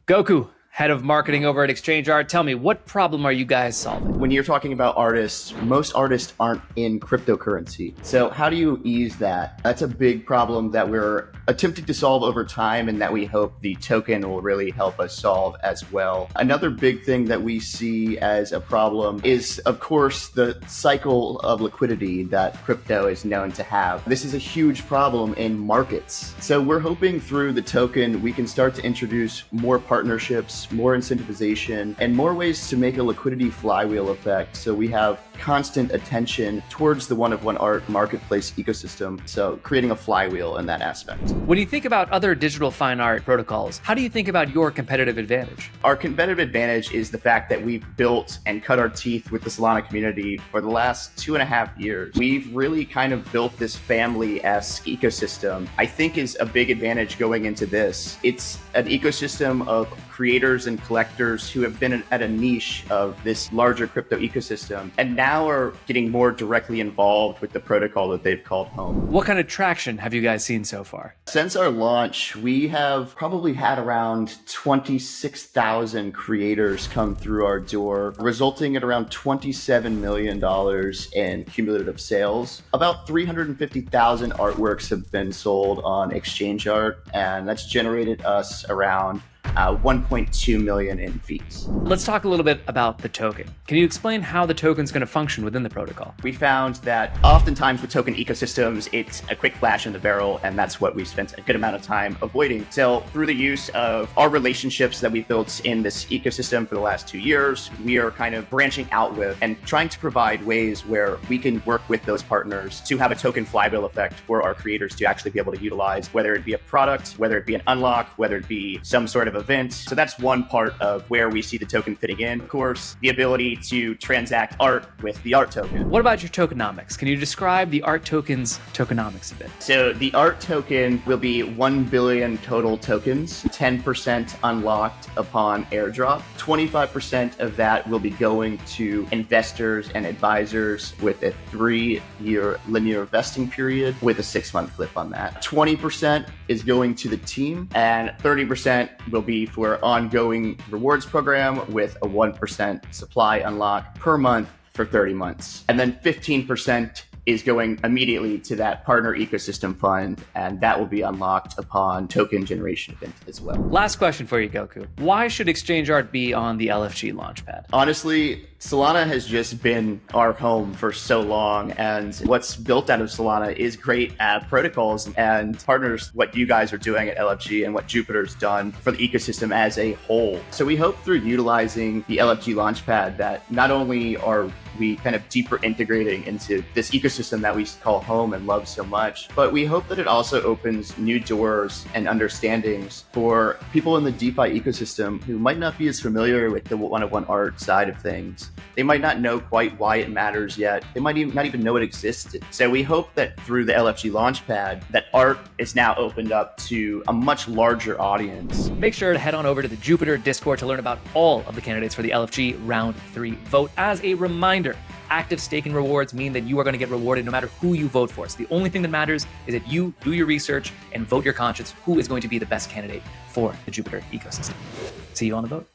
Goku, head of marketing over at Exchange Art. Tell me, what problem are you guys solving? When you're talking about artists, most artists aren't in cryptocurrency. So how do you ease that? That's a big problem that we're attempting to solve over time and that we hope the token will really help us solve as well. Another big thing that we see as a problem is, of course, the cycle of liquidity that crypto is known to have. This is a huge problem in markets. So we're hoping through the token, we can start to introduce more partnerships, more incentivization, and more ways to make a liquidity flywheel effect. So we have constant attention towards the one-of-one art marketplace ecosystem. So creating a flywheel in that aspect. When you think about other digital fine art protocols, how do you think about your competitive advantage? Our competitive advantage is the fact that we've built and cut our teeth with the Solana community for the last 2.5 years. We've really kind of built this family-esque ecosystem, I think is a big advantage going into this. It's an ecosystem of creators and collectors who have been at a niche of this larger crypto ecosystem and now are getting more directly involved with the protocol that they've called home. What kind of traction have you guys seen so far? Since our launch, we have probably had around 26,000 creators come through our door, resulting in around $27 million in cumulative sales. About 350,000 artworks have been sold on Exchange Art, and that's generated us around 1.2 million in fees. Let's talk a little bit about the token. Can you explain how the token's going to function within the protocol? We found that oftentimes with token ecosystems, it's a quick flash in the barrel, and that's what we've spent a good amount of time avoiding. So through the use of our relationships that we've built in this ecosystem for the last 2 years, we are kind of branching out with and trying to provide ways where we can work with those partners to have a token flywheel effect for our creators to actually be able to utilize, whether it be a product, whether it be an unlock, whether it be some sort of event. So that's one part of where we see the token fitting in. Of course, the ability to transact art with the art token. What about your tokenomics? Can you describe the art token's tokenomics a bit? So the art token will be 1 billion total tokens, 10% unlocked upon airdrop. 25% of that will be going to investors and advisors with a 3-year linear vesting period with a 6-month cliff on that. 20% is going to the team, and 30% will be for ongoing rewards program with a 1% supply unlock per month for 30 months. And then 15% is going immediately to that partner ecosystem fund, and that will be unlocked upon token generation event as well. Last question for you, Goku. Why should Exchange Art be on the LFG Launchpad? Honestly, Solana has just been our home for so long, and what's built out of Solana is great protocols and partners, what you guys are doing at LFG and what Jupiter's done for the ecosystem as a whole. So we hope through utilizing the LFG Launchpad that not only are we kind of deeper integrating into this ecosystem that we call home and love so much, but we hope that it also opens new doors and understandings for people in the DeFi ecosystem who might not be as familiar with the one-of-one art side of things. They might not know quite why it matters yet. They might even not even know it existed. So we hope that through the LFG Launchpad, that art is now opened up to a much larger audience. Make sure to head on over to the Jupiter Discord to learn about all of the candidates for the LFG Round 3 vote. As a reminder, active staking rewards mean that you are going to get rewarded no matter who you vote for. So the only thing that matters is that you do your research and vote your conscience who is going to be the best candidate for the Jupiter ecosystem. See you on the vote.